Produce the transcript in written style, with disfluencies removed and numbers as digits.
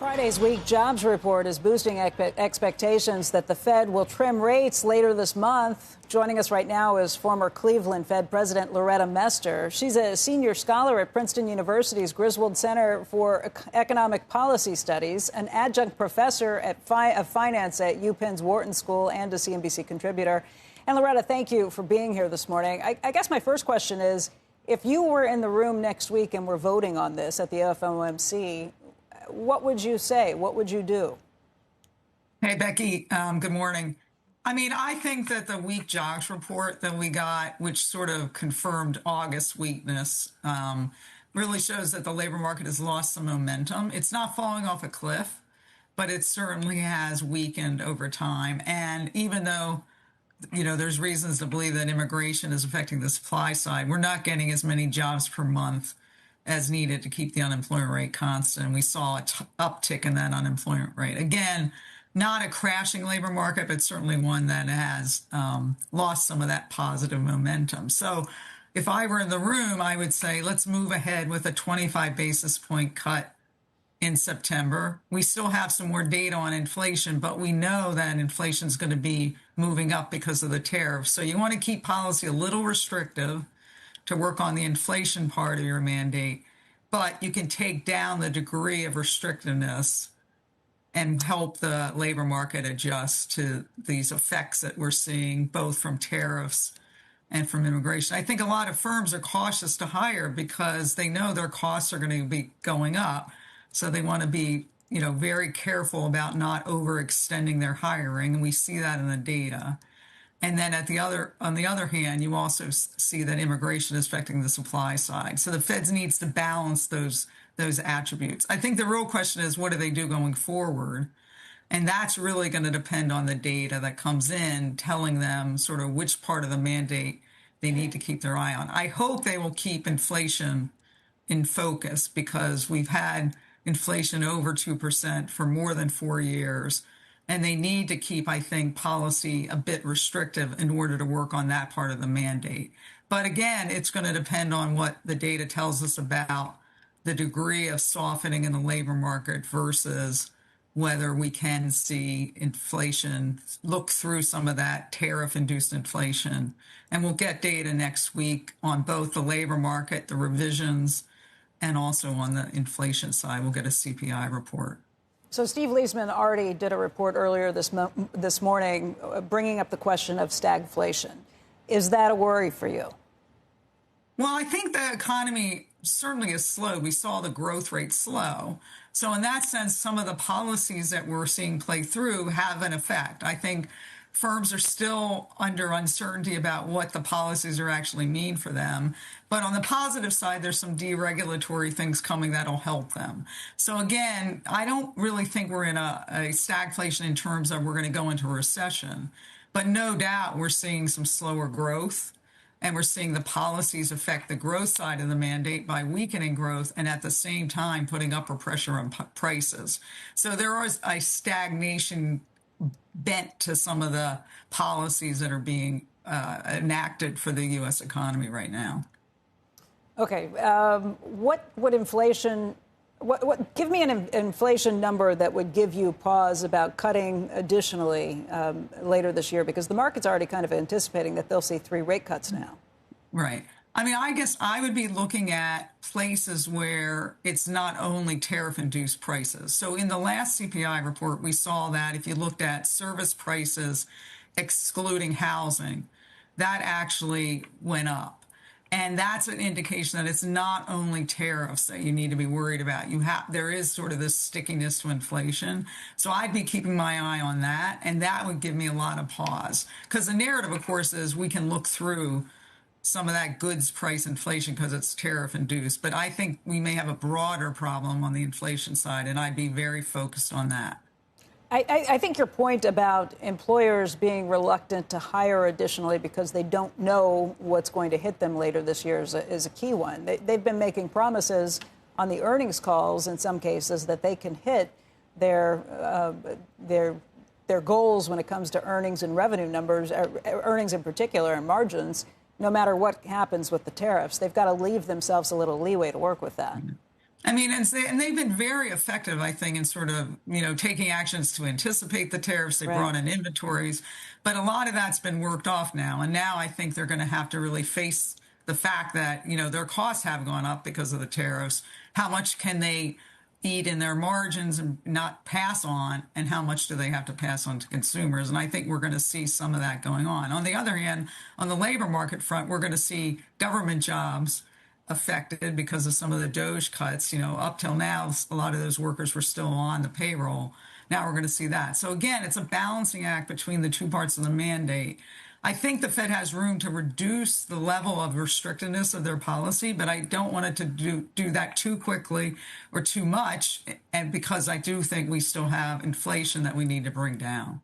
Friday's weak jobs report is boosting expectations that the Fed will trim rates later this month. Joining us right now is former Cleveland Fed President Mester. She's a senior scholar at Princeton University's Griswold Center for Economic Policy Studies, an adjunct professor of finance at UPenn's Wharton School, and a CNBC contributor. And Loretta, thank you for being here this morning. I guess my first question is, if you were in the room next week and were voting on this at the FOMC, what would you say? What would you do? Hey, Becky. Good morning. I mean, I think that the weak jobs report that we got, which sort of confirmed August weakness, really shows that the labor market has lost some momentum. It's not falling off a cliff, but it certainly has weakened over time. And even though, there's reasons to believe that immigration is affecting the supply side, we're not getting as many jobs per month as needed to keep the unemployment rate constant. We saw an uptick in that unemployment rate. Again, not a crashing labor market, but certainly one that has lost some of that positive momentum. So if I were in the room, I would say, let's move ahead with a 25 basis point cut in September. We still have some more data on inflation, but we know that inflation is going to be moving up because of the tariffs. So you want to keep policy a little restrictive to work on the inflation part of your mandate, but you can take down the degree of restrictiveness and help the labor market adjust to these effects that we're seeing both from tariffs and from immigration. I think a lot of firms are cautious to hire because they know their costs are going to be going up. So they want to be, very careful about not overextending their hiring. And we see that in the data. And then on the other hand, you also see that immigration is affecting the supply side. So the Fed needs to balance those attributes. I think the real question is, what do they do going forward? And that's really going to depend on the data that comes in, telling them sort of which part of the mandate they need to keep their eye on. I hope they will keep inflation in focus because we've had inflation over 2% for more than 4 years. And they need to keep, I think, policy a bit restrictive in order to work on that part of the mandate. But again, it's going to depend on what the data tells us about the degree of softening in the labor market versus whether we can see inflation, look through some of that tariff-induced inflation. And we'll get data next week on both the labor market, the revisions, and also on the inflation side. We'll get a CPI report. So Steve Leisman already did a report earlier this morning bringing up the question of stagflation. Is that a worry for you? Well, I think the economy certainly is slow. We saw the growth rate slow. So in that sense, some of the policies that we're seeing play through have an effect. I think firms are still under uncertainty about what the policies are actually mean for them. But on the positive side, there's some deregulatory things coming that'll help them. So again, I don't really think we're in a stagflation in terms of we're going to go into a recession. But no doubt we're seeing some slower growth. And we're seeing the policies affect the growth side of the mandate by weakening growth and at the same time putting upward pressure on prices. So there is a stagnation bent to some of the policies that are being enacted for the U.S. economy right now. Okay. What would inflation, give me an inflation number that would give you pause about cutting additionally later this year, because the market's already kind of anticipating that they'll see 3 rate cuts now. Right. I mean, I guess I would be looking at places where it's not only tariff-induced prices. So in the last CPI report, we saw that if you looked at service prices, excluding housing, that actually went up. And that's an indication that it's not only tariffs that you need to be worried about. There is sort of this stickiness to inflation. So I'd be keeping my eye on that. And that would give me a lot of pause. Because the narrative, of course, is we can look through some of that goods price inflation because it's tariff induced. But I think we may have a broader problem on the inflation side, and I'd be very focused on that. I think your point about employers being reluctant to hire additionally because they don't know what's going to hit them later this year is a key one. They've been making promises on the earnings calls in some cases that they can hit their goals when it comes to earnings and revenue numbers, earnings in particular, and margins, no matter what happens with the tariffs. They've got to leave themselves a little leeway to work with that. I mean, and they've been very effective, I think, in sort of, taking actions to anticipate the tariffs. They Right. brought in inventories, but a lot of that's been worked off now. And now I think they're going to have to really face the fact that, their costs have gone up because of the tariffs. How much can they eat in their margins and not pass on, and how much do they have to pass on to consumers? And I think we're going to see some of that going on. On the other hand, on the labor market front, we're going to see government jobs affected because of some of the Doge cuts. Up till now, a lot of those workers were still on the payroll. Now we're going to see that. So again, it's a balancing act between the two parts of the mandate. I think the Fed has room to reduce the level of restrictiveness of their policy, but I don't want it to do that too quickly or too much, and because I do think we still have inflation that we need to bring down.